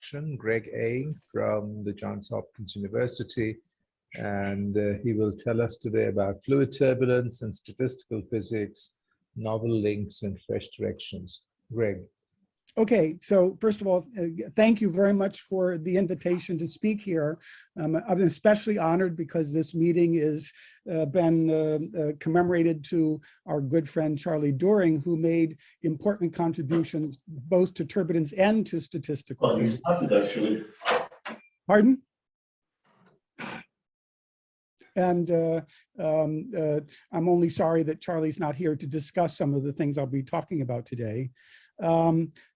introduction, Greg Eyink from the Johns Hopkins University, and he will tell us today about fluid turbulence and statistical physics, novel links and fresh directions. Greg. Okay, so first of all, thank you very much for the invitation to speak here. I'm especially honored because this meeting has been commemorated to our good friend Charlie Doering, who made important contributions both to turbulence and to statistical physics. Actually. Pardon? And I'm only sorry that Charlie's not here to discuss some of the things I'll be talking about today.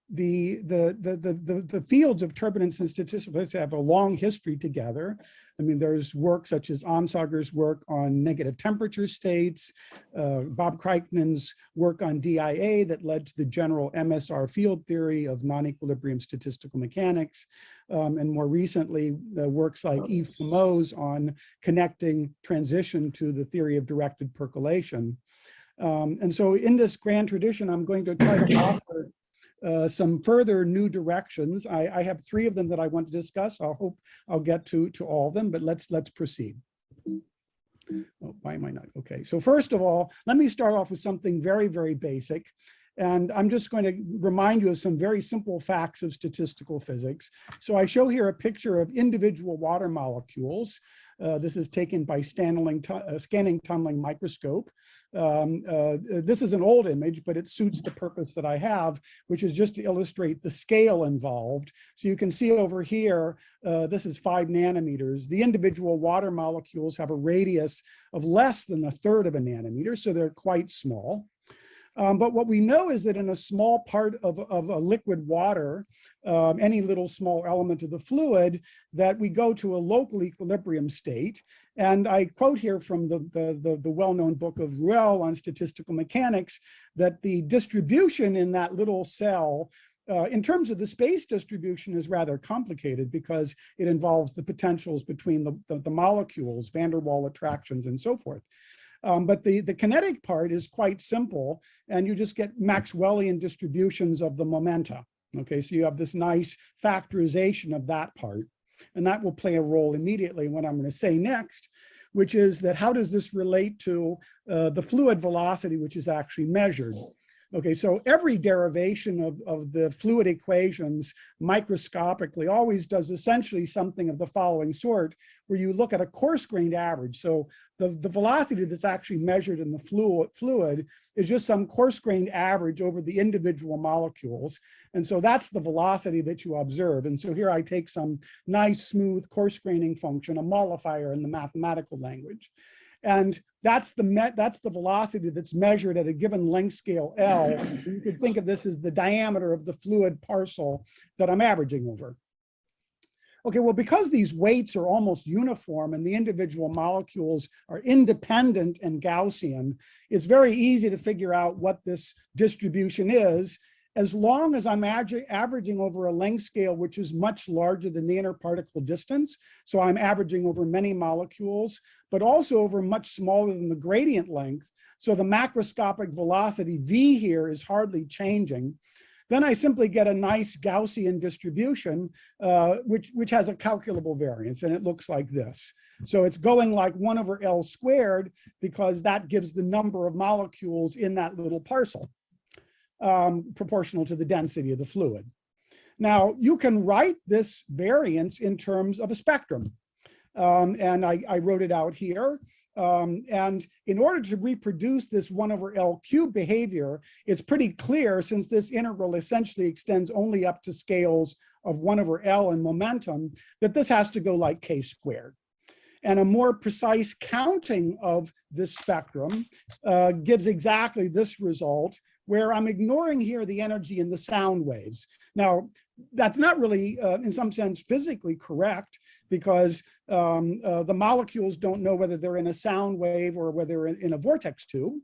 The fields of turbulence and statistical physics have a long history together. I mean, there's work such as Onsager's work on negative temperature states, Bob Kreitman's work on DIA that led to the general MSR field theory of non-equilibrium statistical mechanics, and more recently, works like Yves Pomeau's on connecting transition to the theory of directed percolation. And so in this grand tradition, I'm going to try to offer some further new directions. I have three of them that I want to discuss. I hope I'll get to all of them, but let's proceed. Oh, why am I not? Okay, so first of all, let me start off with something very, very basic. And I'm just going to remind you of some very simple facts of statistical physics. So I show here a picture of individual water molecules. This is taken by scanning tunneling microscope. This is an old image, but it suits the purpose that I have, which is just to illustrate the scale involved. So you can see over here, this is 5 nanometers. The individual water molecules have a radius of less than 1/3 of a nanometer, so they're quite small. But what we know is that in a small part of a liquid water, any little small element of the fluid, that we go to a local equilibrium state. And I quote here from the well-known book of Ruel on statistical mechanics that the distribution in that little cell in terms of the space distribution is rather complicated because it involves the potentials between the molecules, van der Waal attractions, and so forth. But the kinetic part is quite simple, and you just get Maxwellian distributions of the momenta. Okay, so you have this nice factorization of that part, and that will play a role immediately in what I'm going to say next, which is that how does this relate to the fluid velocity, which is actually measured? Okay, so every derivation of the fluid equations microscopically always does essentially something of the following sort, where you look at a coarse-grained average. So the velocity that's actually measured in the fluid is just some coarse-grained average over the individual molecules. And so that's the velocity that you observe. And so here I take some nice, smooth, coarse-graining function, a mollifier in the mathematical language. And that's the velocity that's measured at a given length scale L. You could think of this as the diameter of the fluid parcel that I'm averaging over. Okay, well, because these weights are almost uniform and the individual molecules are independent and Gaussian, it's very easy to figure out what this distribution is, as long as I'm averaging over a length scale which is much larger than the interparticle distance. So I'm averaging over many molecules, but also over much smaller than the gradient length. So the macroscopic velocity V here is hardly changing. Then I simply get a nice Gaussian distribution, which has a calculable variance, and it looks like this. So it's going like 1/L² because that gives the number of molecules in that little parcel, proportional to the density of the fluid. Now, you can write this variance in terms of a spectrum. And I wrote it out here. And in order to reproduce this 1/L³ behavior, it's pretty clear, since this integral essentially extends only up to scales of 1/L in momentum, that this has to go like k². And a more precise counting of this spectrum gives exactly this result, where I'm ignoring here the energy in the sound waves. Now, that's not really, in some sense, physically correct, because the molecules don't know whether they're in a sound wave or whether they're in a vortex tube.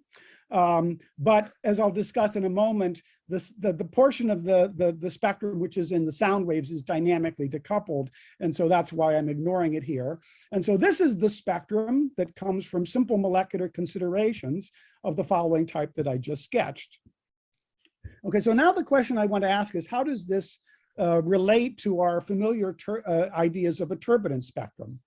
But as I'll discuss in a moment, the portion of the spectrum which is in the sound waves is dynamically decoupled, and so that's why I'm ignoring it here. And so this is the spectrum that comes from simple molecular considerations of the following type that I just sketched. Okay, so now the question I want to ask is, how does this relate to our familiar ideas of a turbulent spectrum.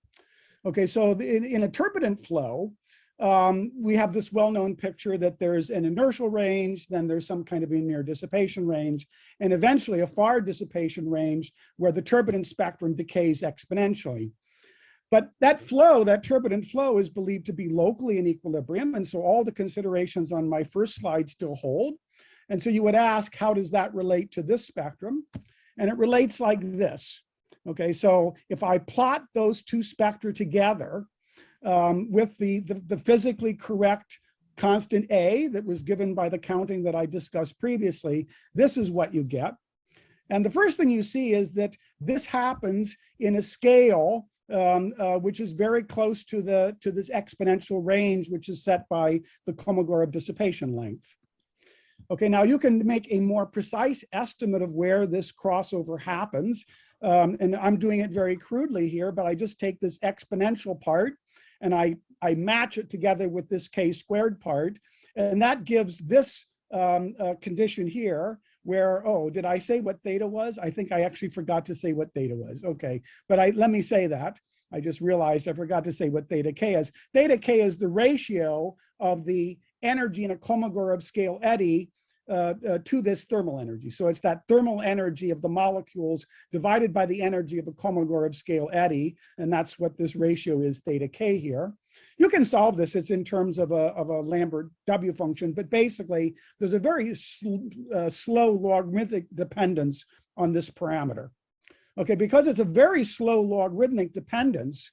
Okay, so in a turbulent flow, we have this well-known picture that there's an inertial range, then there's some kind of a near dissipation range, and eventually a far dissipation range where the turbulent spectrum decays exponentially. But that flow, that turbulent flow, is believed to be locally in equilibrium, and so all the considerations on my first slide still hold. And so you would ask, how does that relate to this spectrum? And it relates like this. Okay, so if I plot those two spectra together with the physically correct constant A that was given by the counting that I discussed previously, this is what you get. And the first thing you see is that this happens in a scale which is very close to this exponential range, which is set by the Kolmogorov dissipation length. Okay, now you can make a more precise estimate of where this crossover happens. And I'm doing it very crudely here, but I just take this exponential part and I match it together with this k-squared part. And that gives this condition here where, oh, did I say what theta was? I think I actually forgot to say what theta was. Okay, but let me say that. I just realized I forgot to say what theta k is. Theta k is the ratio of the energy in a Kolmogorov scale eddy to this thermal energy. So it's that thermal energy of the molecules divided by the energy of a Kolmogorov scale eddy, and that's what this ratio is, theta k here. You can solve this, it's in terms of a Lambert W function, but basically there's a very slow logarithmic dependence on this parameter. Okay, because it's a very slow logarithmic dependence,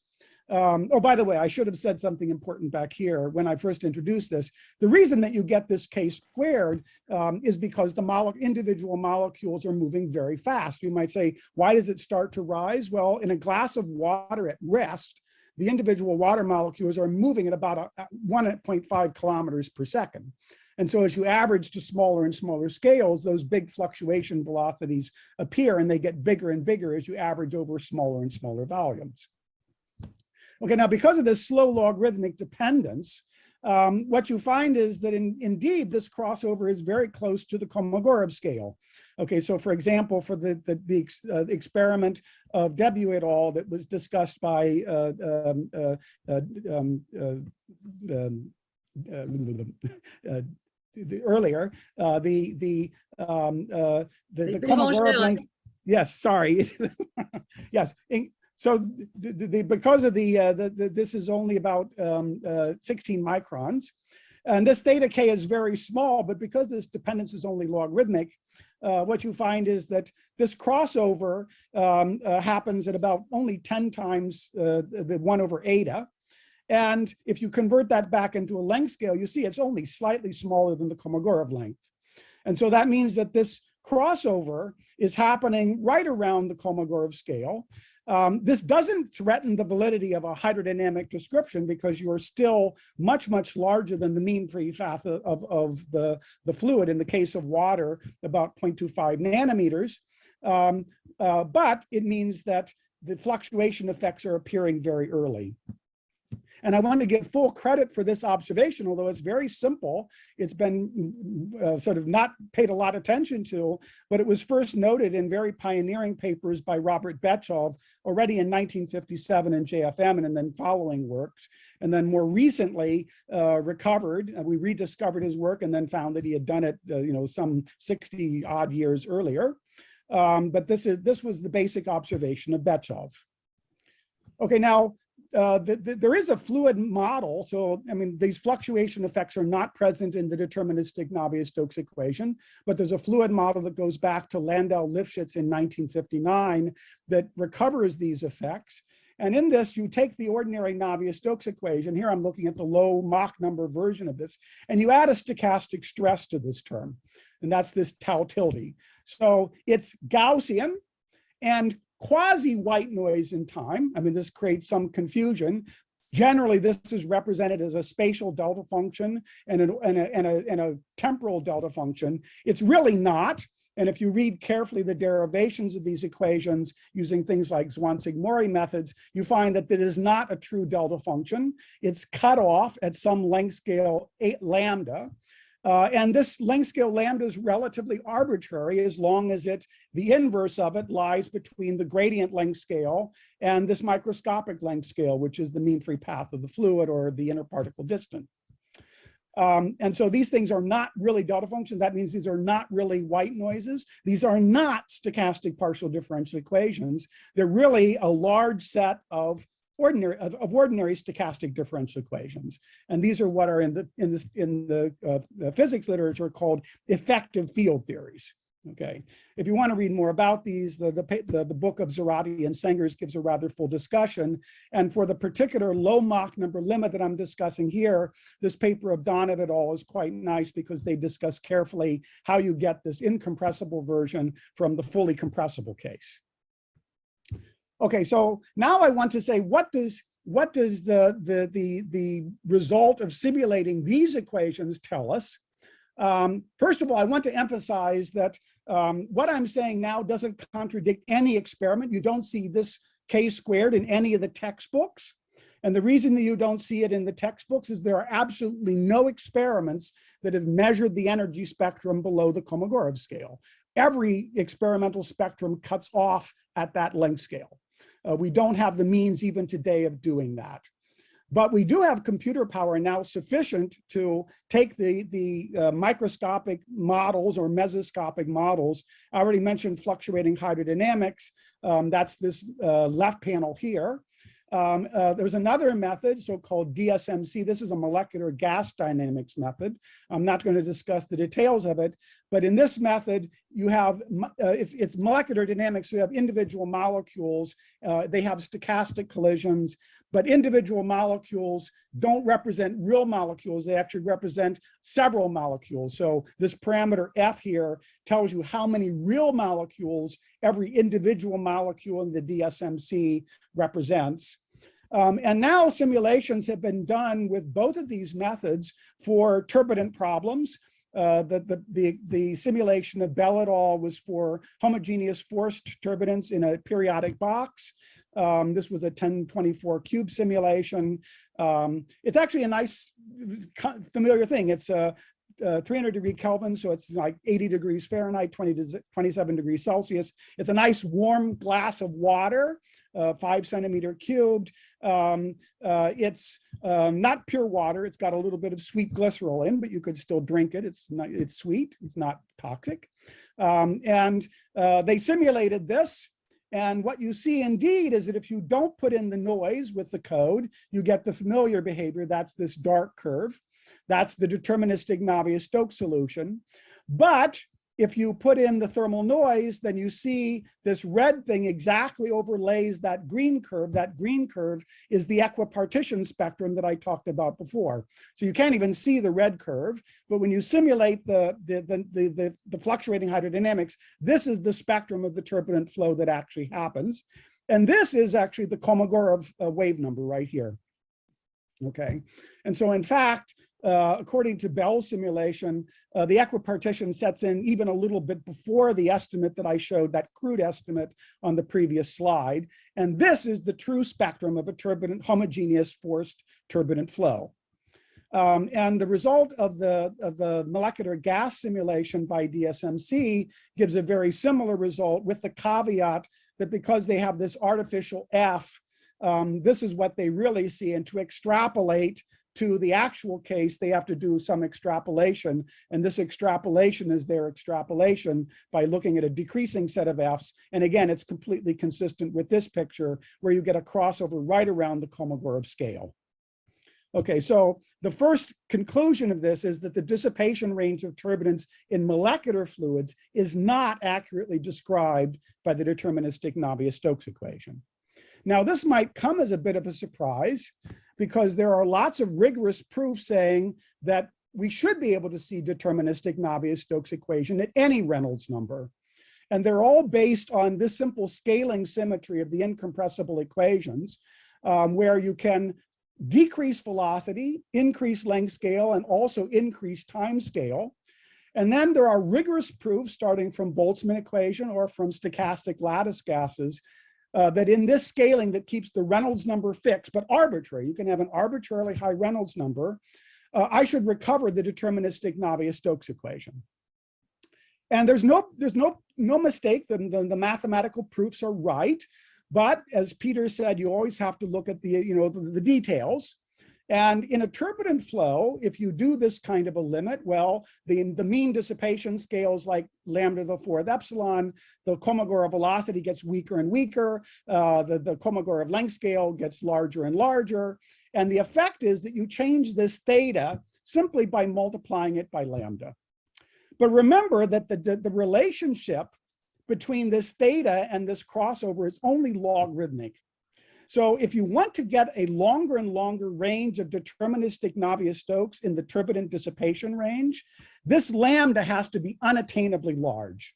oh, by the way, I should have said something important back here when I first introduced this. The reason that you get this k-squared is because the individual molecules are moving very fast. You might say, why does it start to rise? Well, in a glass of water at rest, the individual water molecules are moving at about 1.5 kilometers per second. And so as you average to smaller and smaller scales, those big fluctuation velocities appear and they get bigger and bigger as you average over smaller and smaller volumes. Okay, now because of this slow logarithmic dependence, what you find is that indeed this crossover is very close to the Kolmogorov scale. Okay, so for example, for the experiment of W et al. That was discussed by earlier, the Kolmogorov length. Yes, sorry. Yes. So because of this is only about 16 microns, and this theta k is very small, but because this dependence is only logarithmic, what you find is that this crossover happens at about only 10 times the 1 over eta. And if you convert that back into a length scale, you see it's only slightly smaller than the Kolmogorov length. And so that means that this crossover is happening right around the Kolmogorov scale. This doesn't threaten the validity of a hydrodynamic description because you are still much, much larger than the mean free path of the fluid, in the case of water, about 0.25 nanometers. But it means that the fluctuation effects are appearing very early. And I want to give full credit for this observation, although it's very simple. It's been sort of not paid a lot of attention to, but it was first noted in very pioneering papers by Robert Betchov already in 1957 in JFM and then following works. And then more recently recovered, we rediscovered his work and then found that he had done it some 60 odd years earlier. But this was the basic observation of Betchov. Okay, now, there is a fluid model. So, I mean, these fluctuation effects are not present in the deterministic Navier-Stokes equation, but there's a fluid model that goes back to Landau-Lifshitz in 1959 that recovers these effects. And in this, you take the ordinary Navier-Stokes equation. Here I'm looking at the low Mach number version of this, and you add a stochastic stress to this term, and that's this tau tilde. So it's Gaussian and quasi-white noise in time. I mean, this creates some confusion. Generally, this is represented as a spatial delta function and a temporal delta function. It's really not. And if you read carefully the derivations of these equations using things like Zwanzig-Mori methods, you find that it is not a true delta function. It's cut off at some length scale 8 lambda. And this length scale lambda is relatively arbitrary as long as the inverse of it lies between the gradient length scale and this microscopic length scale, which is the mean free path of the fluid or the interparticle distance. And so these things are not really delta functions. That means these are not really white noises. These are not stochastic partial differential equations. They're really a large set of ordinary stochastic differential equations, and these are what are in the physics literature called effective field theories. Okay, if you want to read more about these, the book of Zarate and Sengers gives a rather full discussion. And for the particular low Mach number limit that I'm discussing here, this paper of Donovan et al. Is quite nice because they discuss carefully how you get this incompressible version from the fully compressible case. Okay, so now I want to say, what does the result of simulating these equations tell us? First of all, I want to emphasize that what I'm saying now doesn't contradict any experiment. You don't see this k squared in any of the textbooks. And the reason that you don't see it in the textbooks is there are absolutely no experiments that have measured the energy spectrum below the Kolmogorov scale. Every experimental spectrum cuts off at that length scale. We don't have the means even today of doing that. But we do have computer power now sufficient to take the microscopic models or mesoscopic models. I already mentioned fluctuating hydrodynamics. That's this left panel here. There's another method, so-called DSMC. This is a molecular gas dynamics method. I'm not going to discuss the details of it, but in this method, you have, it's molecular dynamics, so you have individual molecules. They have stochastic collisions, but individual molecules don't represent real molecules. They actually represent several molecules. So this parameter F here tells you how many real molecules every individual molecule in the DSMC represents. And now simulations have been done with both of these methods for turbulent problems. The simulation of Bell et al. Was for homogeneous forced turbulence in a periodic box. This was a 1024 cube simulation. It's actually a nice familiar thing. It's 300 degree Kelvin, so it's like 80 degrees Fahrenheit, 27 degrees Celsius. It's a nice warm glass of water, 5 centimeter cubed. It's not pure water. It's got a little bit of sweet glycerol in, but you could still drink it. It's sweet. It's not toxic. They simulated this. And what you see indeed is that if you don't put in the noise with the code, you get the familiar behavior. That's this dark curve. That's the deterministic Navier-Stokes solution. But if you put in the thermal noise, then you see this red thing exactly overlays that green curve. That green curve is the equipartition spectrum that I talked about before. So you can't even see the red curve, but when you simulate the fluctuating hydrodynamics, this is the spectrum of the turbulent flow that actually happens. And this is actually the Kolmogorov wave number right here. Okay, and so in fact, according to Bell's simulation, the equipartition sets in even a little bit before the estimate that I showed, that crude estimate on the previous slide. And this is the true spectrum of a turbulent, homogeneous forced turbulent flow. And the result of the molecular gas simulation by DSMC gives a very similar result, with the caveat that because they have this artificial F, this is what they really see. And to extrapolate to the actual case, they have to do some extrapolation. And this extrapolation is their extrapolation by looking at a decreasing set of Fs. And again, it's completely consistent with this picture where you get a crossover right around the Kolmogorov scale. Okay, so the first conclusion of this is that the dissipation range of turbulence in molecular fluids is not accurately described by the deterministic Navier-Stokes equation. Now, this might come as a bit of a surprise because there are lots of rigorous proofs saying that we should be able to see deterministic Navier-Stokes equation at any Reynolds number. And they're all based on this simple scaling symmetry of the incompressible equations, where you can decrease velocity, increase length scale, and also increase time scale. And then there are rigorous proofs starting from Boltzmann equation or from stochastic lattice gases that in this scaling that keeps the Reynolds number fixed, but arbitrary. You can have an arbitrarily high Reynolds number. I should recover the deterministic Navier-Stokes equation. And there's no mistake, the mathematical proofs are right. But as Peter said, you always have to look at the details. And in a turbulent flow, if you do this kind of a limit, well, the mean dissipation scales like lambda to the fourth epsilon, the Kolmogorov velocity gets weaker and weaker, the Kolmogorov length scale gets larger and larger. And the effect is that you change this theta simply by multiplying it by lambda. But remember that the relationship between this theta and this crossover is only logarithmic. So if you want to get a longer and longer range of deterministic Navier-Stokes in the turbulent dissipation range, this lambda has to be unattainably large.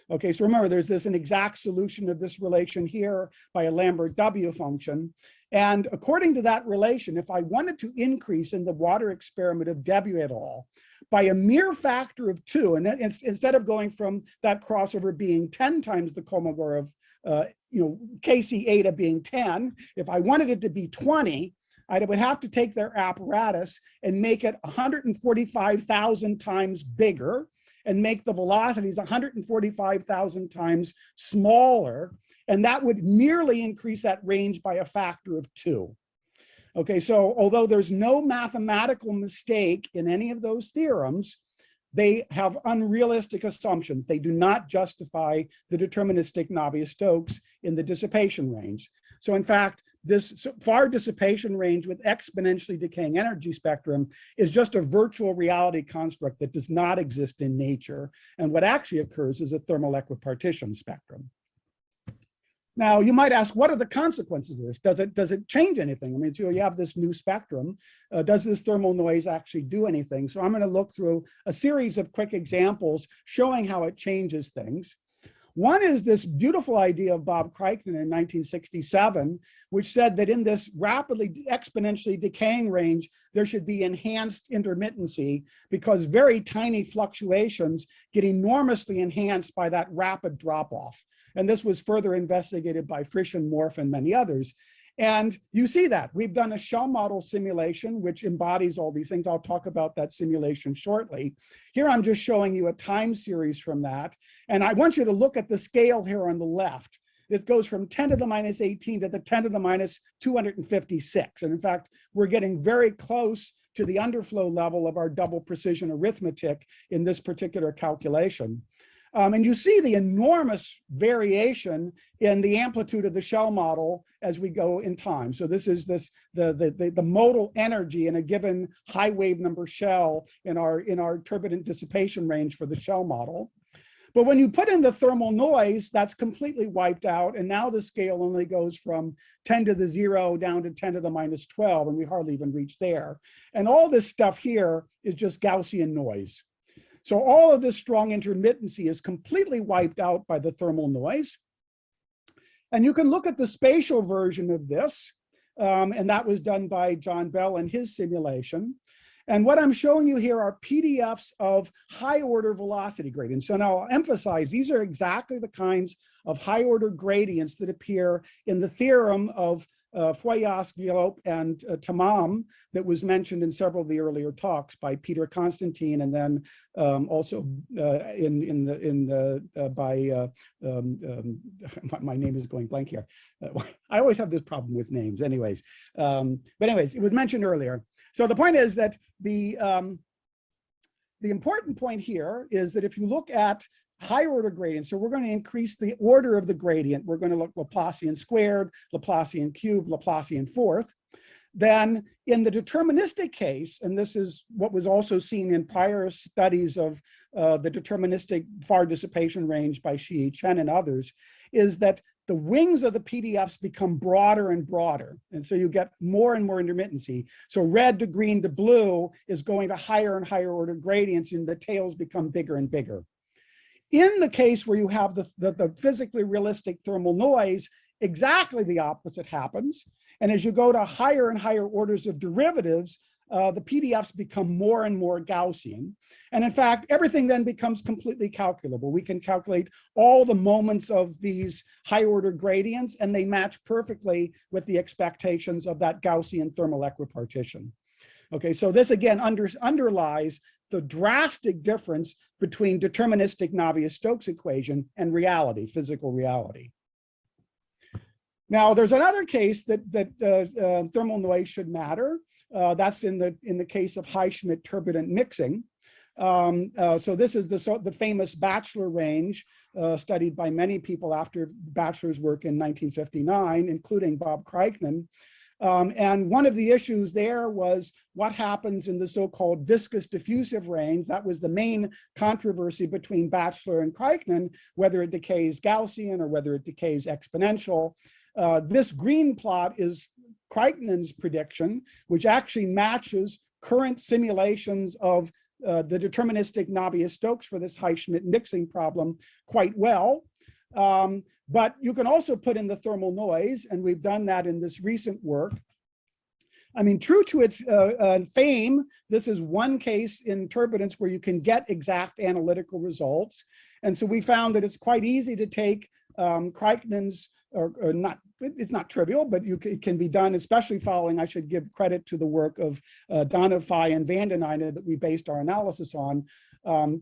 Okay, so remember, there's an exact solution of this relation here by a Lambert W function. And according to that relation, if I wanted to increase in the water experiment of W et al. By a mere factor of 2, and instead of going from that crossover being 10 times the Kolmogorov, Kc eta being 10, if I wanted it to be 20, I would have to take their apparatus and make it 145,000 times bigger and make the velocities 145,000 times smaller. And that would merely increase that range by a factor of 2. Okay, so although there's no mathematical mistake in any of those theorems, they have unrealistic assumptions. They do not justify the deterministic Navier-Stokes in the dissipation range. So in fact, this far dissipation range with exponentially decaying energy spectrum is just a virtual reality construct that does not exist in nature. And what actually occurs is a thermal equipartition spectrum. Now, you might ask, what are the consequences of this? Does it change anything? I mean, so you have this new spectrum. Does this thermal noise actually do anything? So I'm going to look through a series of quick examples showing how it changes things. One is this beautiful idea of Bob Kriegman in 1967, which said that in this rapidly exponentially decaying range, there should be enhanced intermittency because very tiny fluctuations get enormously enhanced by that rapid drop-off. And this was further investigated by Frisch and Morph and many others. And you see that. We've done a shell model simulation, which embodies all these things. I'll talk about that simulation shortly. Here I'm just showing you a time series from that. And I want you to look at the scale here on the left. It goes from 10 to the minus 18 to the 10 to the minus 256. And in fact, we're getting very close to the underflow level of our double precision arithmetic in this particular calculation. And you see the enormous variation in the amplitude of the shell model as we go in time. So this is the modal energy in a given high wave number shell in our turbulent dissipation range for the shell model. But when you put in the thermal noise, that's completely wiped out. And now the scale only goes from 10 to the 0 down to 10 to the minus 12, and we hardly even reach there. And all this stuff here is just Gaussian noise. So all of this strong intermittency is completely wiped out by the thermal noise. And you can look at the spatial version of this, and that was done by John Bell in his simulation. And what I'm showing you here are PDFs of high order velocity gradients. So now I'll emphasize, these are exactly the kinds of high order gradients that appear in the theorem of Foyas, Guillaume, and Tamam that was mentioned in several of the earlier talks by Peter Constantine, and then also my name is going blank here. I always have this problem with names, anyways. But anyways, it was mentioned earlier. So the point is that the important point here is that if you look at high order gradients, so we're going to increase the order of the gradient. We're going to look Laplacian squared, Laplacian cubed, Laplacian fourth. Then in the deterministic case, and this is what was also seen in prior studies of the deterministic far dissipation range by Shi Chen and others, is that the wings of the PDFs become broader and broader. And so you get more and more intermittency. So red to green to blue is going to higher and higher order gradients, and the tails become bigger and bigger. In the case where you have the physically realistic thermal noise, exactly the opposite happens. And as you go to higher and higher orders of derivatives, the PDFs become more and more Gaussian. And in fact, everything then becomes completely calculable. We can calculate all the moments of these high order gradients, and they match perfectly with the expectations of that Gaussian thermal equipartition. Okay, so this again underlies the drastic difference between deterministic Navier-Stokes equation and reality, physical reality. Now, there's another case that thermal noise should matter. That's in the case of high-Schmidt turbulent mixing. So this is the famous Batchelor range studied by many people after Batchelor's work in 1959, including Bob Kriknen. And one of the issues there was what happens in the so-called viscous diffusive range. That was the main controversy between Batchelor and Kriknen, whether it decays Gaussian or whether it decays exponential. This green plot is Kriknen's prediction, which actually matches current simulations of the deterministic Navier-Stokes for this high-Schmidt mixing problem quite well. But you can also put in the thermal noise, and we've done that in this recent work. I mean, true to its fame, this is one case in turbulence where you can get exact analytical results. And so we found that it's quite easy to take Kriknen's, or not, it's not trivial, but it can be done, especially following, I should give credit to the work of Donafai and Vandenine that we based our analysis on,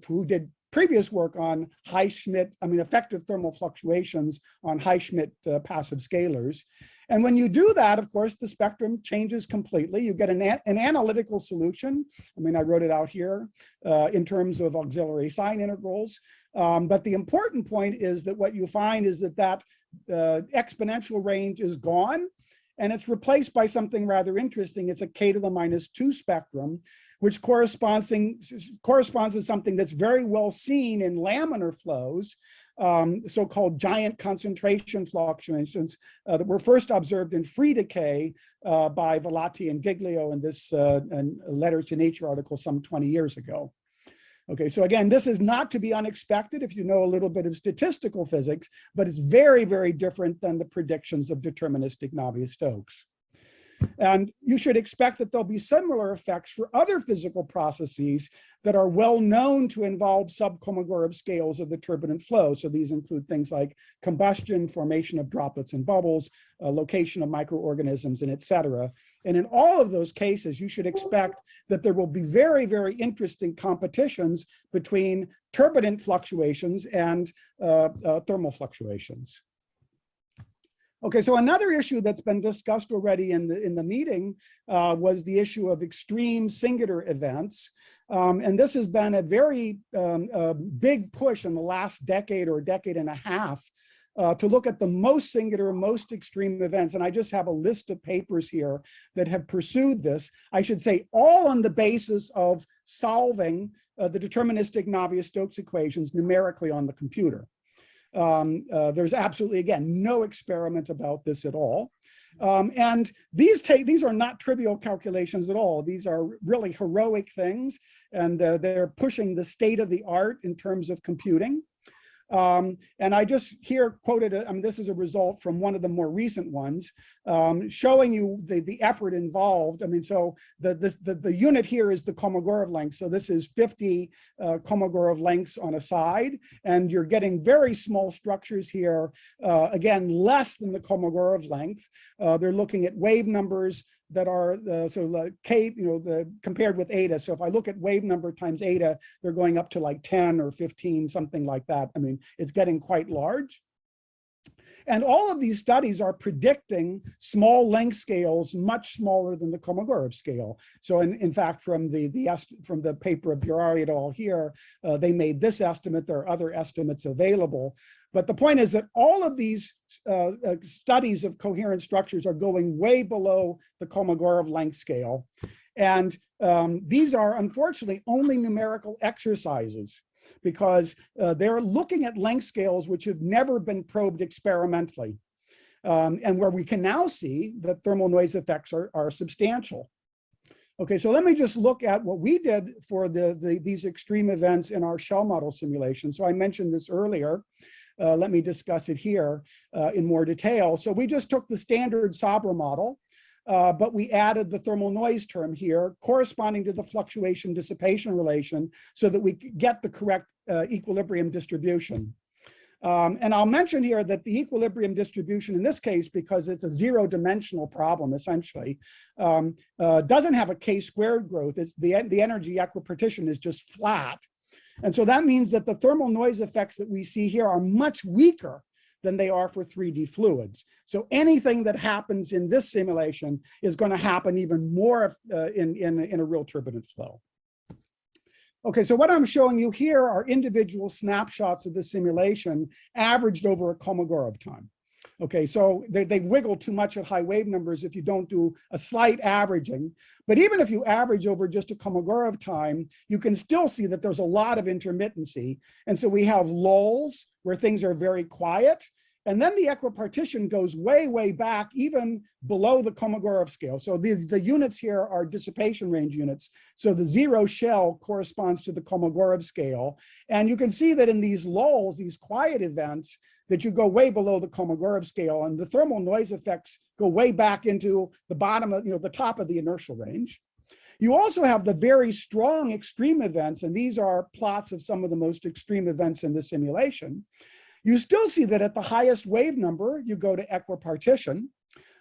who did previous work on high-Schmidt, effective thermal fluctuations on high-Schmidt passive scalars. And when you do that, of course, the spectrum changes completely. You get an analytical solution. I wrote it out here in terms of auxiliary sine integrals. But the important point is that what you find is that exponential range is gone, and it's replaced by something rather interesting. It's a k to the minus 2 spectrum, which corresponds to something that's very well seen in laminar flows, so-called giant concentration fluctuations that were first observed in free decay by Velati and Giglio in this Letters to Nature article some 20 years ago. Okay, so again, this is not to be unexpected if you know a little bit of statistical physics, but it's very, very different than the predictions of deterministic Navier-Stokes. And you should expect that there'll be similar effects for other physical processes that are well known to involve sub-Kolmogorov scales of the turbulent flow. So these include things like combustion, formation of droplets and bubbles, location of microorganisms, and et cetera. And in all of those cases, you should expect that there will be very, very interesting competitions between turbulent fluctuations and thermal fluctuations. Okay, so another issue that's been discussed already in the meeting was the issue of extreme singular events. And this has been a very big push in the last decade or decade and a half to look at the most singular, most extreme events. And I just have a list of papers here that have pursued this. I should say all on the basis of solving the deterministic Navier-Stokes equations numerically on the computer. There's absolutely, again, no experiment about this at all. And these are not trivial calculations at all. These are really heroic things, and they're pushing the state of the art in terms of computing. And I just here quoted, this is a result from one of the more recent ones, showing you the effort involved. So the unit here is the Kolmogorov length. So this is 50 Kolmogorov lengths on a side, and you're getting very small structures here, again, less than the Kolmogorov length. They're looking at wave numbers that are k, compared with eta. So if I look at wave number times eta, they're going up to like 10 or 15, something like that. It's getting quite large. And all of these studies are predicting small length scales much smaller than the Kolmogorov scale. So in fact, from the paper of Burari et al. Here, they made this estimate. There are other estimates available. But the point is that all of these studies of coherent structures are going way below the Kolmogorov length scale. And these are unfortunately only numerical exercises, because they're looking at length scales which have never been probed experimentally, and where we can now see that thermal noise effects are substantial. Okay, so let me just look at what we did for these extreme events in our shell model simulation. So I mentioned this earlier. Let me discuss it here in more detail. So we just took the standard Sabra model, but we added the thermal noise term here corresponding to the fluctuation dissipation relation so that we get the correct equilibrium distribution. And I'll mention here that the equilibrium distribution in this case, because it's a zero-dimensional problem essentially, doesn't have a k-squared growth. It's the energy equipartition is just flat. And so that means that the thermal noise effects that we see here are much weaker than they are for 3D fluids. So anything that happens in this simulation is going to happen even more in a real turbulent flow. Okay, so what I'm showing you here are individual snapshots of the simulation averaged over a Kolmogorov time. Okay, so they wiggle too much at high wave numbers if you don't do a slight averaging. But even if you average over just a Kolmogorov time, you can still see that there's a lot of intermittency. And so we have lulls where things are very quiet. And then the equipartition goes way, way back, even below the Kolmogorov scale. So the units here are dissipation range units. So the zero shell corresponds to the Kolmogorov scale. And you can see that in these lulls, these quiet events, that you go way below the Kolmogorov scale, and the thermal noise effects go way back into the bottom of, the top of the inertial range. You also have the very strong extreme events, and these are plots of some of the most extreme events in the simulation. You still see that at the highest wave number, you go to equipartition.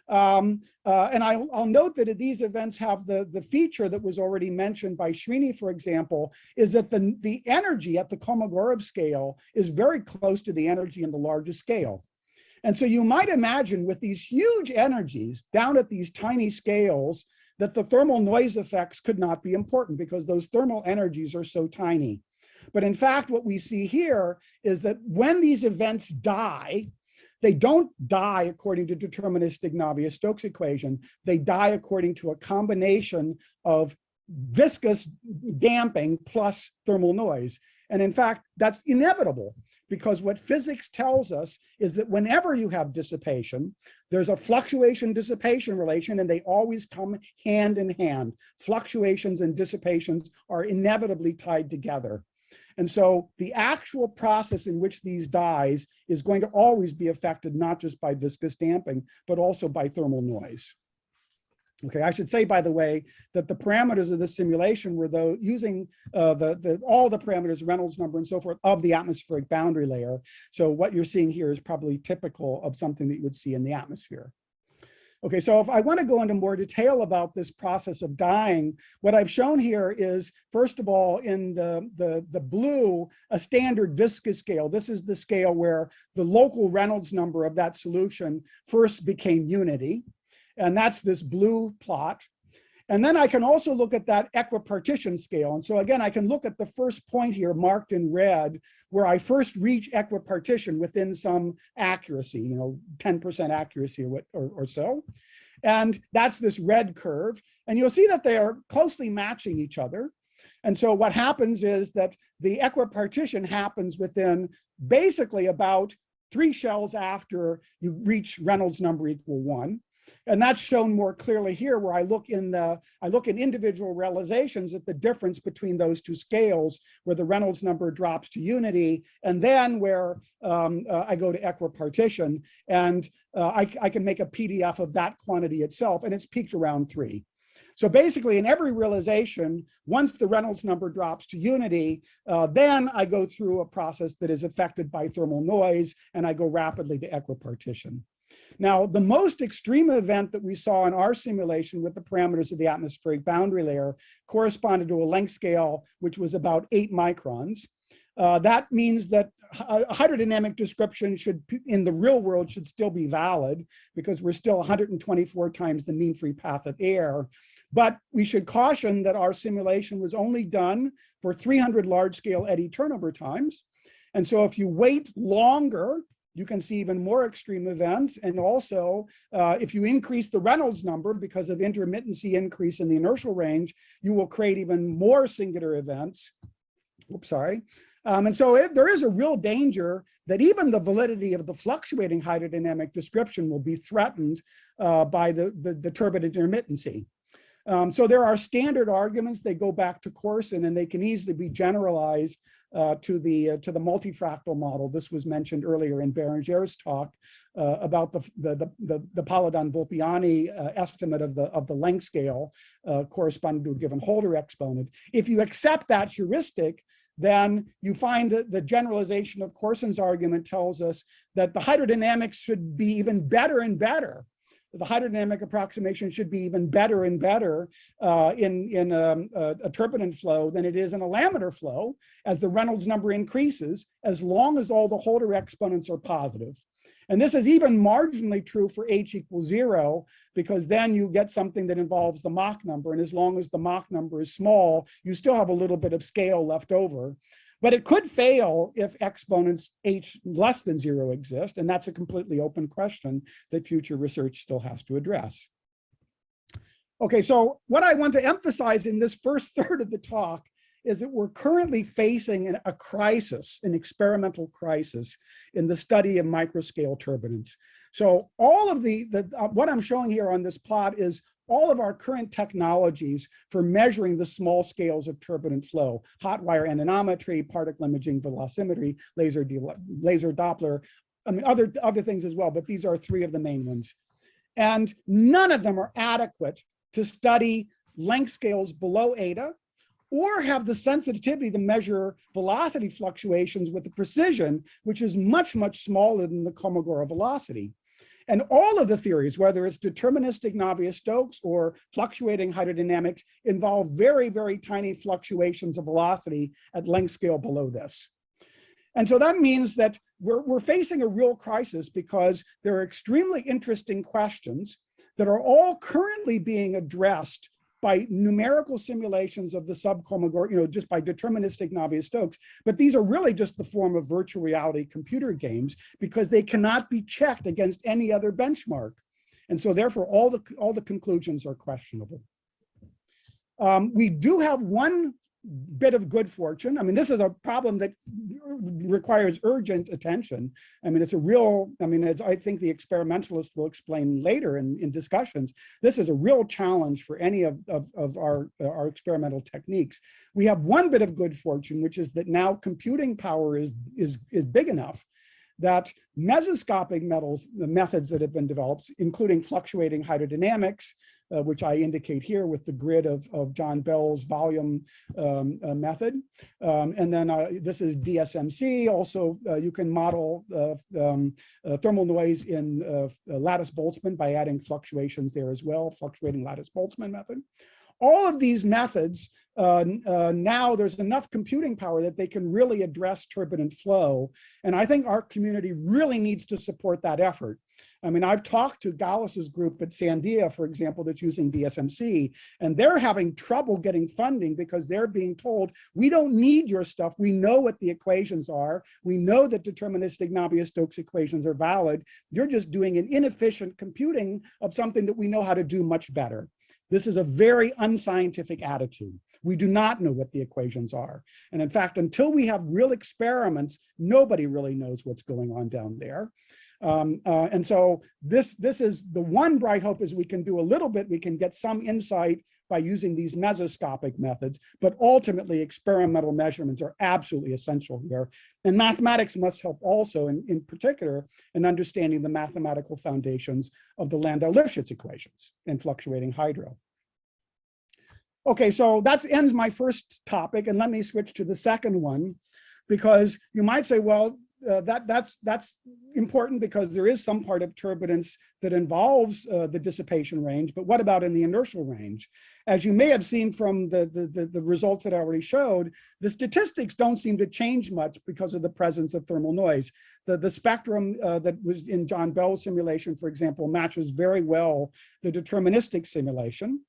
And I'll note that these events have the feature that was already mentioned by Srini, for example, is that the energy at the Kolmogorov scale is very close to the energy in the largest scale. And so you might imagine with these huge energies down at these tiny scales that the thermal noise effects could not be important because those thermal energies are so tiny. But in fact, what we see here is that when these events die, they don't die according to deterministic Navier-Stokes equation. They die according to a combination of viscous damping plus thermal noise. And in fact, that's inevitable because what physics tells us is that whenever you have dissipation, there's a fluctuation-dissipation relation, and they always come hand in hand. Fluctuations and dissipations are inevitably tied together. And so the actual process in which these dies is going to always be affected not just by viscous damping, but also by thermal noise. Okay, I should say, by the way, that the parameters of the simulation were using all the parameters, Reynolds number and so forth, of the atmospheric boundary layer. So what you're seeing here is probably typical of something that you would see in the atmosphere. Okay, so if I want to go into more detail about this process of dying, what I've shown here is, first of all, in the blue, a standard viscous scale. This is the scale where the local Reynolds number of that solution first became unity. And that's this blue plot. And then I can also look at that equipartition scale. And so again, I can look at the first point here marked in red, where I first reach equipartition within some accuracy, 10% accuracy or so. And that's this red curve. And you'll see that they are closely matching each other. And so what happens is that the equipartition happens within basically about 3 shells after you reach Reynolds number equal 1. And that's shown more clearly here, where I look in individual realizations at the difference between those two scales, where the Reynolds number drops to unity, and then where I go to equipartition, and I can make a PDF of that quantity itself, and it's peaked around 3. So basically, in every realization, once the Reynolds number drops to unity, then I go through a process that is affected by thermal noise, and I go rapidly to equipartition. Now, the most extreme event that we saw in our simulation with the parameters of the atmospheric boundary layer corresponded to a length scale, which was about 8 microns. That means that a hydrodynamic description in the real world should still be valid, because we're still 124 times the mean free path of air. But we should caution that our simulation was only done for 300 large-scale eddy turnover times. And so if you wait longer, you can see even more extreme events. And also, if you increase the Reynolds number because of intermittency increase in the inertial range, you will create even more singular events. Oops, sorry. And so there is a real danger that even the validity of the fluctuating hydrodynamic description will be threatened by the turbulent intermittency. So there are standard arguments. They go back to Corson, and they can easily be generalized to the multifractal model. This was mentioned earlier in Berenger's talk about the Paladin-Volpiani estimate of the length scale corresponding to a given Holder exponent. If you accept that heuristic, then you find that the generalization of Courson's argument tells us that the hydrodynamics should be even better and better. The hydrodynamic approximation should be even better and better in a turbulent flow than it is in a laminar flow as the Reynolds number increases, as long as all the Holder exponents are positive. And this is even marginally true for h equals 0, because then you get something that involves the Mach number. And as long as the Mach number is small, you still have a little bit of scale left over. But it could fail if exponents h less than 0 exist. And that's a completely open question that future research still has to address. Okay, so what I want to emphasize in this first third of the talk is that we're currently facing a crisis, an experimental crisis in the study of microscale turbulence. So all of what I'm showing here on this plot is all of our current technologies for measuring the small scales of turbulent flow: hot wire anemometry, particle imaging velocimetry, laser Doppler, I mean other things as well, but these are three of the main ones. And none of them are adequate to study length scales below eta, or have the sensitivity to measure velocity fluctuations with the precision, which is much, much smaller than the Kolmogorov velocity. And all of the theories, whether it's deterministic Navier-Stokes or fluctuating hydrodynamics, involve very, very tiny fluctuations of velocity at length scale below this. And so that means that we're facing a real crisis, because there are extremely interesting questions that are all currently being addressed by numerical simulations of the sub-Kolmogorov, just by deterministic Navier-Stokes. But these are really just the form of virtual reality computer games, because they cannot be checked against any other benchmark. And so therefore, all the conclusions are questionable. We do have one bit of good fortune. I mean, this is a problem that requires urgent attention. I mean, it's a real, as I think the experimentalist will explain later in discussions, this is a real challenge for any of our experimental techniques. We have one bit of good fortune, which is that now computing power is big enough that mesoscopic methods that have been developed, including fluctuating hydrodynamics, which I indicate here with the grid of John Bell's volume method. And then this is DSMC. Also, you can model thermal noise in lattice-Boltzmann by adding fluctuations there as well, fluctuating lattice-Boltzmann method. All of these methods, now there's enough computing power that they can really address turbulent flow. And I think our community really needs to support that effort. I mean, I've talked to Gallus's group at Sandia, for example, that's using DSMC, and they're having trouble getting funding because they're being told, we don't need your stuff. We know what the equations are. We know that deterministic Navier-Stokes equations are valid. You're just doing an inefficient computing of something that we know how to do much better. This is a very unscientific attitude. We do not know what the equations are. And in fact, until we have real experiments, nobody really knows what's going on down there. And so this is the one bright hope, is we can do a little bit, we can get some insight by using these mesoscopic methods, but ultimately experimental measurements are absolutely essential here. And mathematics must help also, in particular, in understanding the mathematical foundations of the Landau-Lifshitz equations and fluctuating hydro. Okay, so that ends my first topic, and let me switch to the second one, because you might say, well, that's important because there is some part of turbulence that involves the dissipation range, but what about in the inertial range? As you may have seen from the results that I already showed, the statistics don't seem to change much because of the presence of thermal noise. The spectrum that was in John Bell's simulation, for example, matches very well the deterministic simulation.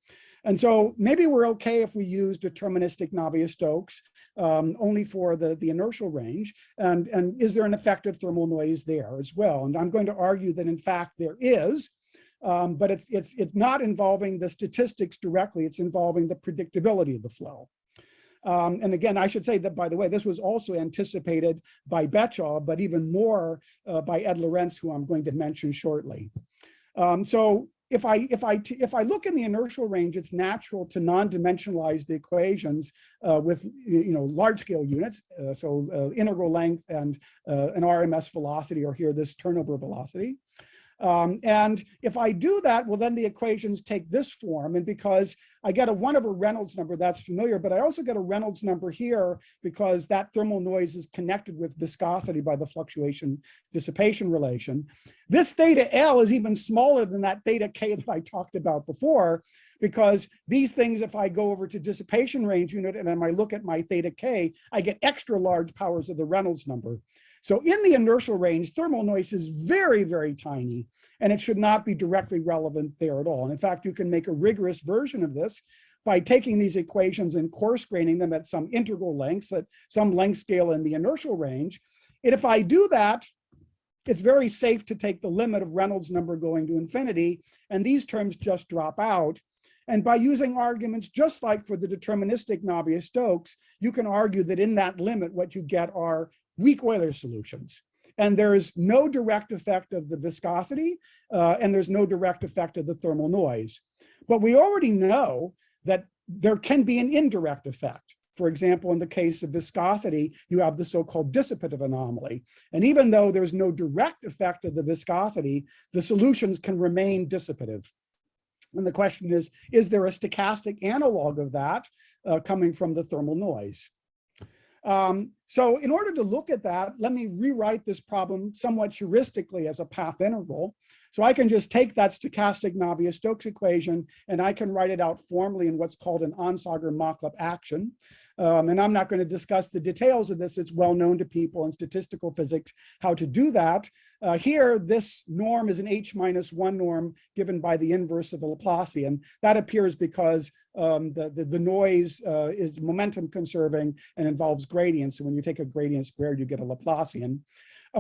And so maybe we're okay if we use deterministic Navier-Stokes only for the inertial range. And is there an effective thermal noise there as well? And I'm going to argue that in fact there is, but it's not involving the statistics directly, it's involving the predictability of the flow. And again, I should say that, by the way, this was also anticipated by Betschall, but even more by Ed Lorenz, who I'm going to mention shortly. So if I look in the inertial range, it's natural to non-dimensionalize the equations with large scale units. So integral length and an RMS velocity, or here this turnover velocity. And if I do that, well, then the equations take this form. And because I get a 1/, Reynolds number, that's familiar, but I also get a Reynolds number here because that thermal noise is connected with viscosity by the fluctuation dissipation relation. This theta L is even smaller than that theta K that I talked about before, because these things, if I go over to dissipation range unit and then I look at my theta K, I get extra large powers of the Reynolds number. So in the inertial range, thermal noise is very, very tiny, and it should not be directly relevant there at all. And in fact, you can make a rigorous version of this by taking these equations and coarse graining them at some integral lengths, at some length scale in the inertial range. And if I do that, it's very safe to take the limit of Reynolds number going to infinity, and these terms just drop out. And by using arguments just like for the deterministic Navier-Stokes, you can argue that in that limit, what you get are weak Euler solutions. And there is no direct effect of the viscosity, and there's no direct effect of the thermal noise. But we already know that there can be an indirect effect. For example, in the case of viscosity, you have the so-called dissipative anomaly. And even though there's no direct effect of the viscosity, the solutions can remain dissipative. And the question is there a stochastic analog of that coming from the thermal noise? So in order to look at that, let me rewrite this problem somewhat heuristically as a path integral. So I can just take that stochastic Navier-Stokes equation and I can write it out formally in what's called an Onsager-Machlup action. And I'm not going to discuss the details of this. It's well known to people in statistical physics how to do that. Here, this norm is an H-1 norm given by the inverse of the Laplacian. That appears because the noise is momentum conserving and involves gradients. So when you take a gradient squared, you get a Laplacian.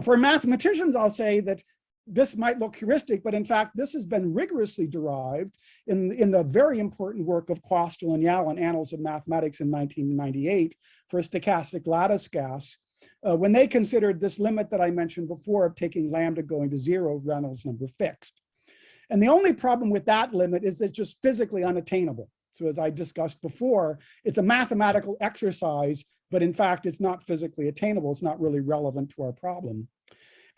For mathematicians, I'll say that this might look heuristic, but in fact, this has been rigorously derived in the very important work of Quastel and Yao in Annals of Mathematics in 1998 for a stochastic lattice gas, when they considered this limit that I mentioned before of taking lambda going to 0, Reynolds number fixed. And the only problem with that limit is that it's just physically unattainable. So as I discussed before, it's a mathematical exercise, but in fact, it's not physically attainable. It's not really relevant to our problem.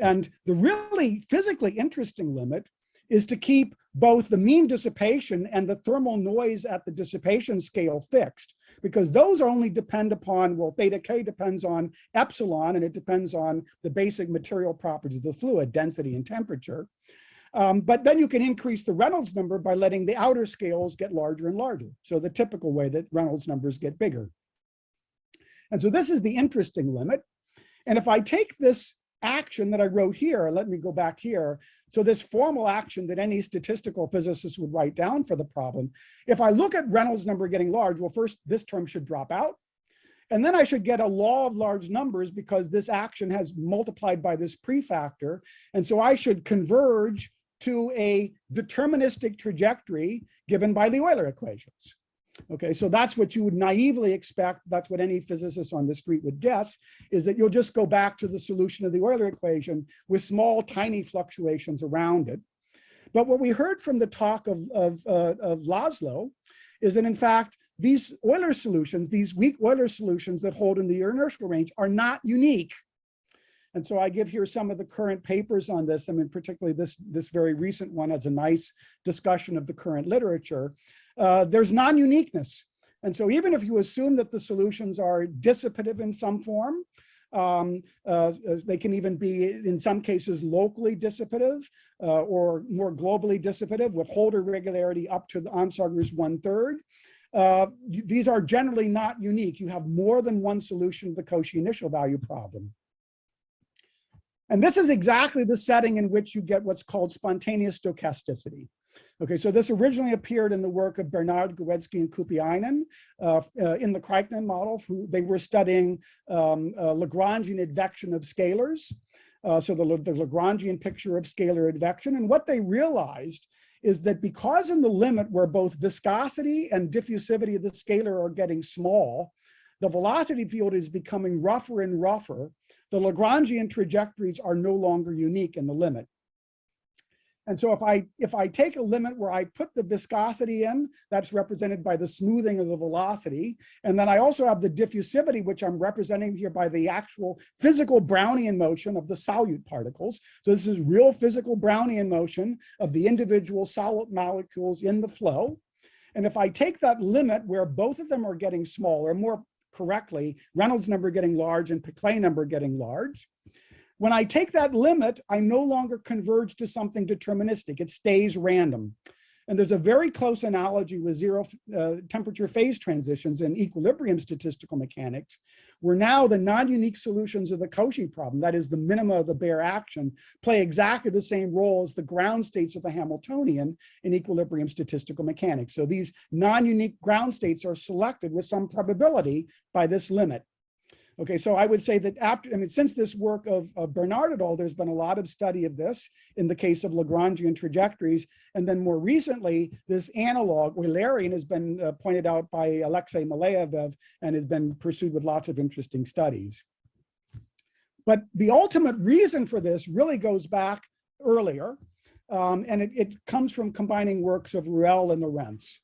And the really physically interesting limit is to keep both the mean dissipation and the thermal noise at the dissipation scale fixed, because those only depend upon, well, theta K depends on epsilon, and it depends on the basic material properties of the fluid, density and temperature. But then you can increase the Reynolds number by letting the outer scales get larger and larger. So the typical way that Reynolds numbers get bigger. And so this is the interesting limit. And if I take this action that I wrote here, let me go back here. So this formal action that any statistical physicist would write down for the problem. If I look at Reynolds number getting large, well, first this term should drop out. And then I should get a law of large numbers because this action has multiplied by this prefactor. And so I should converge to a deterministic trajectory given by the Euler equations. Okay, so that's what you would naively expect. That's what any physicist on the street would guess, is that you'll just go back to the solution of the Euler equation with small, tiny fluctuations around it. But what we heard from the talk of Laszlo is that, in fact, these Euler solutions, these weak Euler solutions that hold in the inertial range are not unique. And so I give here some of the current papers on this. I mean, particularly this very recent one has a nice discussion of the current literature. There's non-uniqueness. And so even if you assume that the solutions are dissipative in some form, they can even be, in some cases, locally dissipative or more globally dissipative with Holder regularity up to the Onsager's 1/3. These are generally not unique. You have more than one solution to the Cauchy initial value problem. And this is exactly the setting in which you get what's called spontaneous stochasticity. Okay, so this originally appeared in the work of Bernard Gowetzky and Kupiainen in the Kriknen model. They were studying Lagrangian advection of scalars. So the Lagrangian picture of scalar advection. And what they realized is that because in the limit where both viscosity and diffusivity of the scalar are getting small, the velocity field is becoming rougher and rougher. The Lagrangian trajectories are no longer unique in the limit. And so if I take a limit where I put the viscosity in, that's represented by the smoothing of the velocity. And then I also have the diffusivity, which I'm representing here by the actual physical Brownian motion of the solute particles. So this is real physical Brownian motion of the individual solid molecules in the flow. And if I take that limit where both of them are getting smaller, more correctly, Reynolds number getting large and Peclet number getting large, when I take that limit, I no longer converge to something deterministic. It stays random. And there's a very close analogy with zero temperature phase transitions in equilibrium statistical mechanics, where now the non-unique solutions of the Cauchy problem, that is the minima of the bare action, play exactly the same role as the ground states of the Hamiltonian in equilibrium statistical mechanics. So these non-unique ground states are selected with some probability by this limit. Okay, so I would say that since this work of Bernard et al., there's been a lot of study of this in the case of Lagrangian trajectories. And then more recently, this analog, Eulerian, has been pointed out by Alexei Maleyev and has been pursued with lots of interesting studies. But the ultimate reason for this really goes back earlier, and it comes from combining works of Ruel and Lorentz.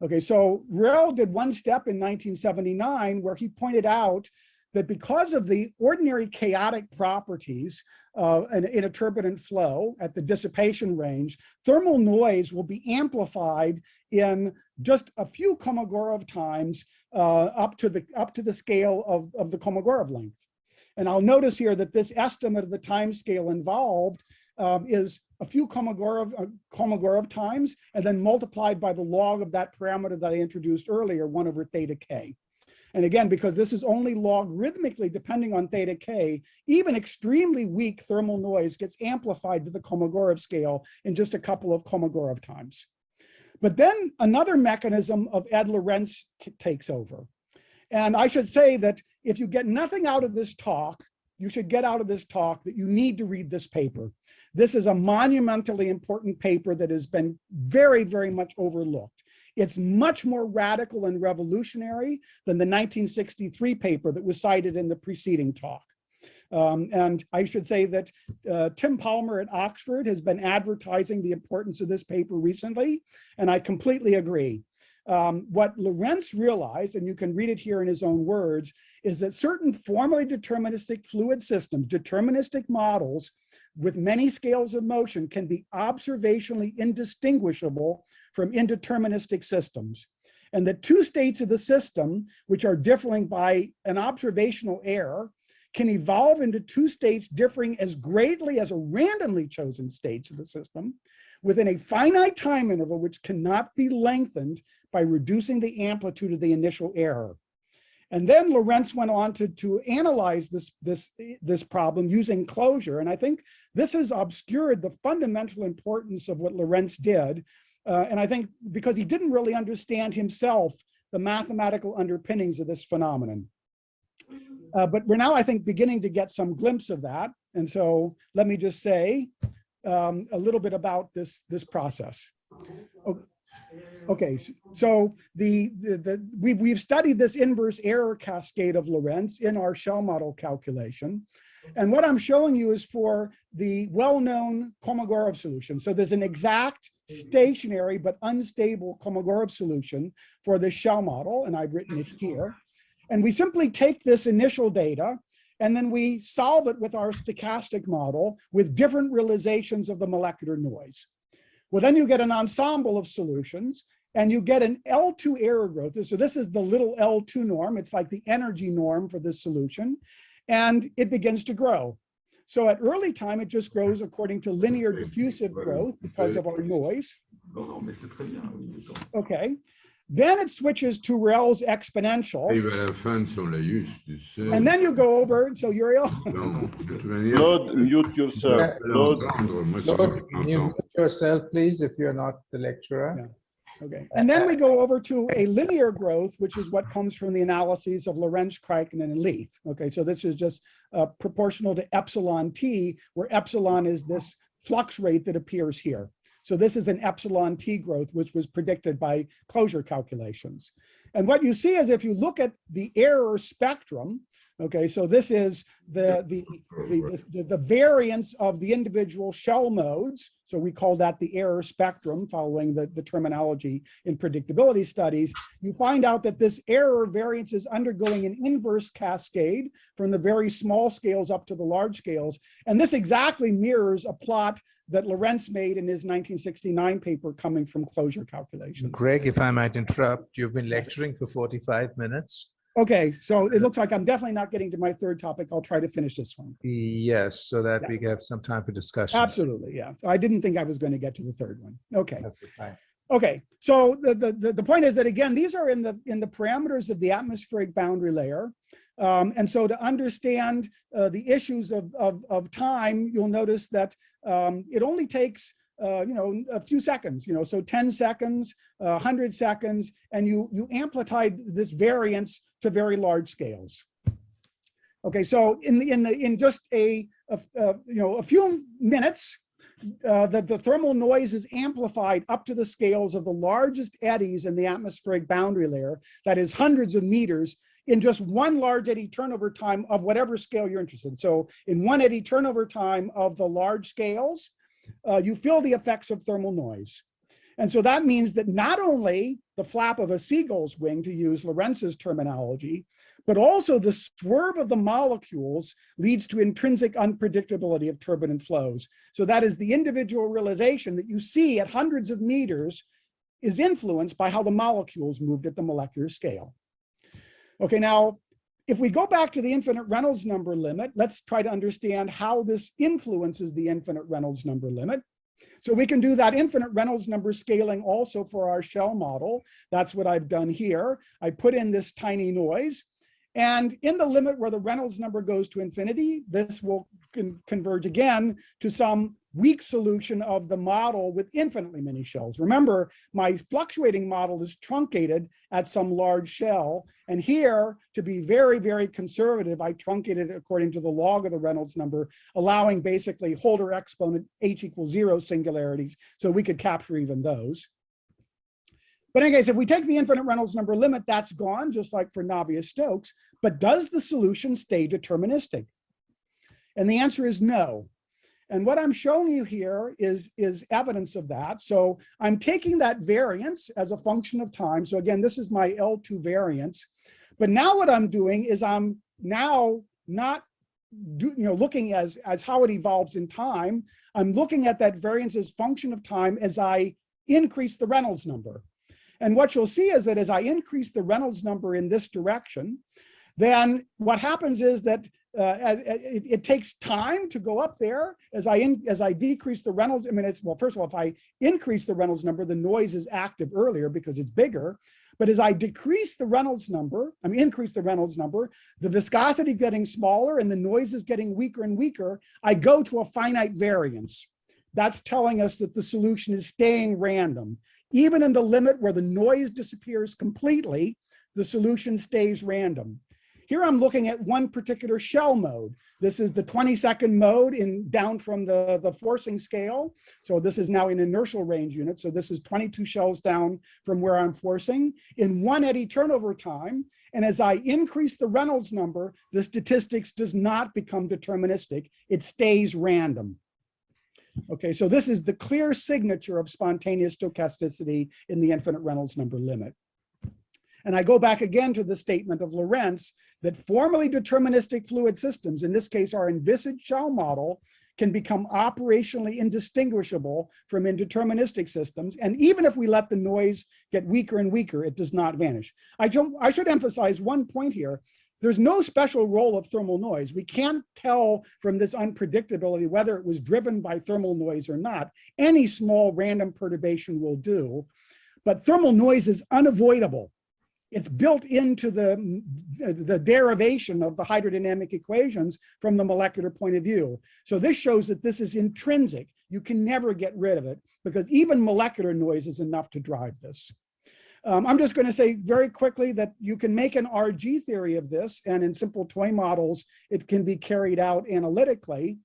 Okay, so Ruel did one step in 1979 where he pointed out that because of the ordinary chaotic properties in a turbulent flow at the dissipation range, thermal noise will be amplified in just a few Kolmogorov times up to the scale of the Kolmogorov length. And I'll notice here that this estimate of the time scale involved is a few Kolmogorov times and then multiplied by the log of that parameter that I introduced earlier, 1 over theta k. And again, because this is only logarithmically depending on theta k, even extremely weak thermal noise gets amplified to the Kolmogorov scale in just a couple of Kolmogorov times. But then another mechanism of Ed Lorentz takes over. And I should say that if you get nothing out of this talk, you should get out of this talk that you need to read this paper. This is a monumentally important paper that has been very, very much overlooked. It's much more radical and revolutionary than the 1963 paper that was cited in the preceding talk. And I should say that Tim Palmer at Oxford has been advertising the importance of this paper recently, and I completely agree. What Lorentz realized, and you can read it here in his own words, is that certain formally deterministic fluid systems, deterministic models with many scales of motion, can be observationally indistinguishable from indeterministic systems. And that two states of the system, which are differing by an observational error, can evolve into two states differing as greatly as a randomly chosen states of the system within a finite time interval, which cannot be lengthened by reducing the amplitude of the initial error. And then Lorentz went on to analyze this problem using closure. And I think this has obscured the fundamental importance of what Lorentz did. And I think because he didn't really understand himself the mathematical underpinnings of this phenomenon. But we're now, I think, beginning to get some glimpse of that. And so let me just say a little bit about this process. Okay, so we've studied this inverse error cascade of Lorentz in our shell model calculation. And what I'm showing you is for the well-known Kolmogorov solution. So there's an exact stationary but unstable Kolmogorov solution for the shell model, and I've written it here. And we simply take this initial data and then we solve it with our stochastic model with different realizations of the molecular noise. Well, then you get an ensemble of solutions and you get an L2 error growth. So this is the little L2 norm. It's like the energy norm for this solution. And it begins to grow. So at early time, it just grows according to linear diffusive growth because of our noise. Okay. Then it switches to Ruel's exponential. And then you go over, so Uriel. Claude, mute yourself. Claude, mute yourself, please, if you're not the lecturer. Yeah. Okay. And then we go over to a linear growth, which is what comes from the analyses of Lorentz, Kraiken, and Leith. Okay, so this is just proportional to epsilon t, where epsilon is this flux rate that appears here. So this is an epsilon t growth, which was predicted by closure calculations. And what you see is if you look at the error spectrum, okay, so this is the variance of the individual shell modes. So we call that the error spectrum, following the terminology in predictability studies. You find out that this error variance is undergoing an inverse cascade from the very small scales up to the large scales. And this exactly mirrors a plot that Lorentz made in his 1969 paper coming from closure calculations. Greg, if I might interrupt, you've been lecturing for 45 minutes. Okay, so it looks like I'm definitely not getting to my third topic. I'll try to finish this one. Yes, so that we have some time for discussion. Absolutely, yeah. I didn't think I was going to get to the third one. Okay. Fine. Okay, so the point is that, again, these are in the parameters of the atmospheric boundary layer. And so to understand the issues of time, you'll notice that it only takes a few seconds, so 10 seconds, 100 seconds, and you amplify this variance to very large scales. Okay, so in just a few minutes, the thermal noise is amplified up to the scales of the largest eddies in the atmospheric boundary layer, that is hundreds of meters, in just one large eddy turnover time of whatever scale you're interested in. So in one eddy turnover time of the large scales, you feel the effects of thermal noise. And so that means that not only the flap of a seagull's wing, to use Lorentz's terminology, but also the swerve of the molecules leads to intrinsic unpredictability of turbulent flows. So that is the individual realization that you see at hundreds of meters is influenced by how the molecules moved at the molecular scale. Okay, now, if we go back to the infinite Reynolds number limit, let's try to understand how this influences the infinite Reynolds number limit. So we can do that infinite Reynolds number scaling also for our shell model. That's what I've done here. I put in this tiny noise. And in the limit where the Reynolds number goes to infinity, this will converge again to some weak solution of the model with infinitely many shells. Remember, my fluctuating model is truncated at some large shell. And here, to be very, very conservative, I truncated it according to the log of the Reynolds number, allowing basically Holder exponent h equals 0 singularities, so we could capture even those. But in any case, if we take the infinite Reynolds number limit, that's gone, just like for Navier-Stokes. But does the solution stay deterministic? And the answer is no. And what I'm showing you here is evidence of that. So I'm taking that variance as a function of time. So again, this is my L2 variance. But now what I'm doing is I'm now not looking as how it evolves in time. I'm looking at that variance as function of time as I increase the Reynolds number. And what you'll see is that as I increase the Reynolds number in this direction, then what happens is that it takes time to go up there. As I decrease the Reynolds, well, first of all, if I increase the Reynolds number, the noise is active earlier because it's bigger. But as I decrease the Reynolds number, increase the Reynolds number, the viscosity getting smaller and the noise is getting weaker and weaker, I go to a finite variance. That's telling us that the solution is staying random. Even in the limit where the noise disappears completely, the solution stays random. Here I'm looking at one particular shell mode. This is the 20-second mode down from the forcing scale. So this is now an inertial range unit. So this is 22 shells down from where I'm forcing in one eddy turnover time. And as I increase the Reynolds number, the statistics does not become deterministic. It stays random. Okay, so this is the clear signature of spontaneous stochasticity in the infinite Reynolds number limit. And I go back again to the statement of Lorentz that formally deterministic fluid systems, in this case our envisaged shell model, can become operationally indistinguishable from indeterministic systems. And even if we let the noise get weaker and weaker, it does not vanish. I should emphasize one point here. There's no special role of thermal noise. We can't tell from this unpredictability whether it was driven by thermal noise or not. Any small random perturbation will do, but thermal noise is unavoidable. It's built into the derivation of the hydrodynamic equations from the molecular point of view. So this shows that this is intrinsic. You can never get rid of it because even molecular noise is enough to drive this. I'm just going to say very quickly that you can make an RG theory of this, and in simple toy models, it can be carried out analytically.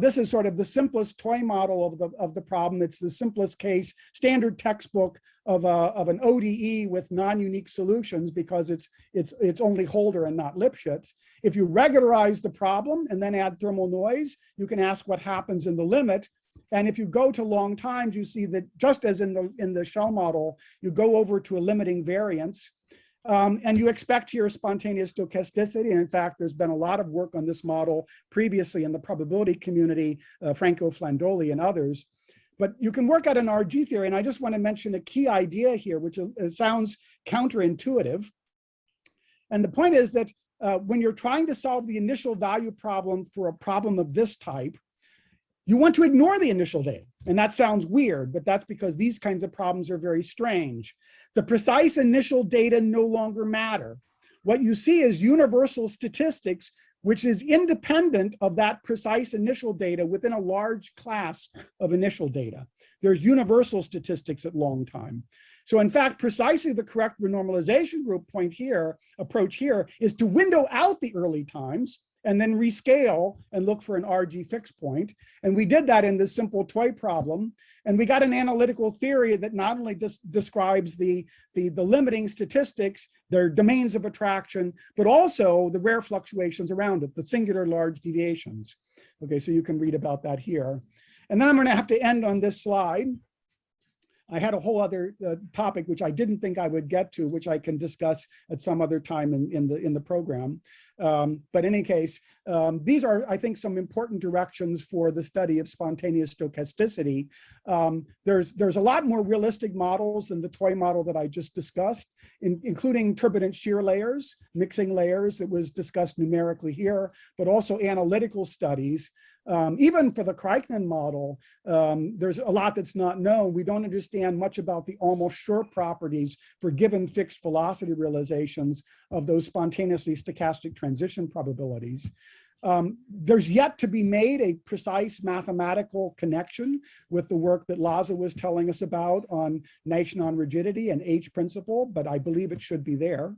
This is sort of the simplest toy model of the problem. It's the simplest case, standard textbook of an ODE with non-unique solutions because it's only Holder and not Lipschitz. If you regularize the problem and then add thermal noise, you can ask what happens in the limit. And if you go to long times, you see that just as in the shell model, you go over to a limiting variance. And you expect here spontaneous stochasticity. And in fact, there's been a lot of work on this model previously in the probability community, Franco Flandoli and others. But you can work out an RG theory. And I just want to mention a key idea here, which sounds counterintuitive. And the point is that when you're trying to solve the initial value problem for a problem of this type, you want to ignore the initial data. And that sounds weird, but that's because these kinds of problems are very strange. The precise initial data no longer matter. What you see is universal statistics, which is independent of that precise initial data within a large class of initial data. There's universal statistics at long time. So in fact, precisely the correct renormalization group approach here is to window out the early times and then rescale and look for an RG fixed point. And we did that in this simple toy problem. And we got an analytical theory that not only describes the limiting statistics, their domains of attraction, but also the rare fluctuations around it, the singular large deviations. Okay, so you can read about that here. And then I'm gonna have to end on this slide. I had a whole other topic which I didn't think I would get to, which I can discuss at some other time in the program. But in any case, these are, I think, some important directions for the study of spontaneous stochasticity. There's a lot more realistic models than the toy model that I just discussed, including turbulent shear layers, mixing layers that was discussed numerically here, but also analytical studies. Even for the Kriknen model, there's a lot that's not known. We don't understand much about the almost sure properties for given fixed velocity realizations of those spontaneously stochastic transition probabilities. There's yet to be made a precise mathematical connection with the work that Laza was telling us about on Nash non-rigidity and H principle, but I believe it should be there.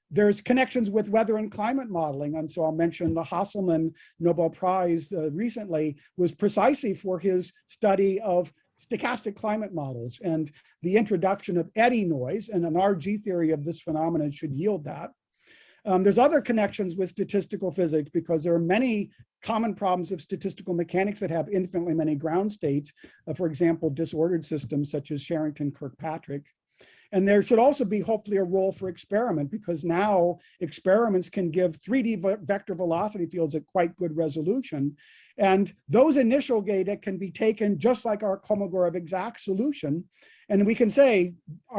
There's connections with weather and climate modeling. And so I'll mention the Hasselmann Nobel Prize recently was precisely for his study of stochastic climate models, and the introduction of eddy noise and an RG theory of this phenomenon should yield that. There's other connections with statistical physics because there are many common problems of statistical mechanics that have infinitely many ground states, for example, disordered systems such as Sherrington-Kirkpatrick. And there should also be hopefully a role for experiment, because now experiments can give 3D vector velocity fields at quite good resolution. And those initial data can be taken just like our Kolmogorov exact solution. And we can say,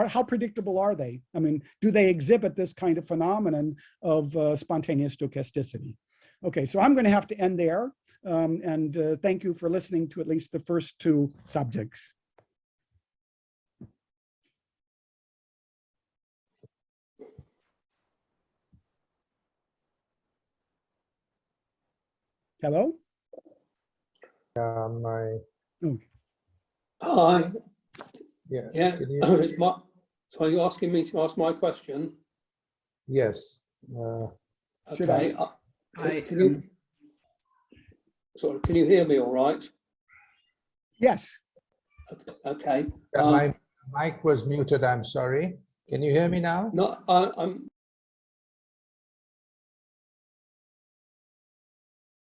how predictable are they? I mean, do they exhibit this kind of phenomenon of spontaneous stochasticity? Okay, so I'm going to have to end there. And thank you for listening to at least the first two subjects. Hello? Okay. Hi. Yeah. So are you asking me to ask my question? Yes. Okay. Can you hear me all right? Yes. Okay. My mic was muted, I'm sorry. Can you hear me now? No, I'm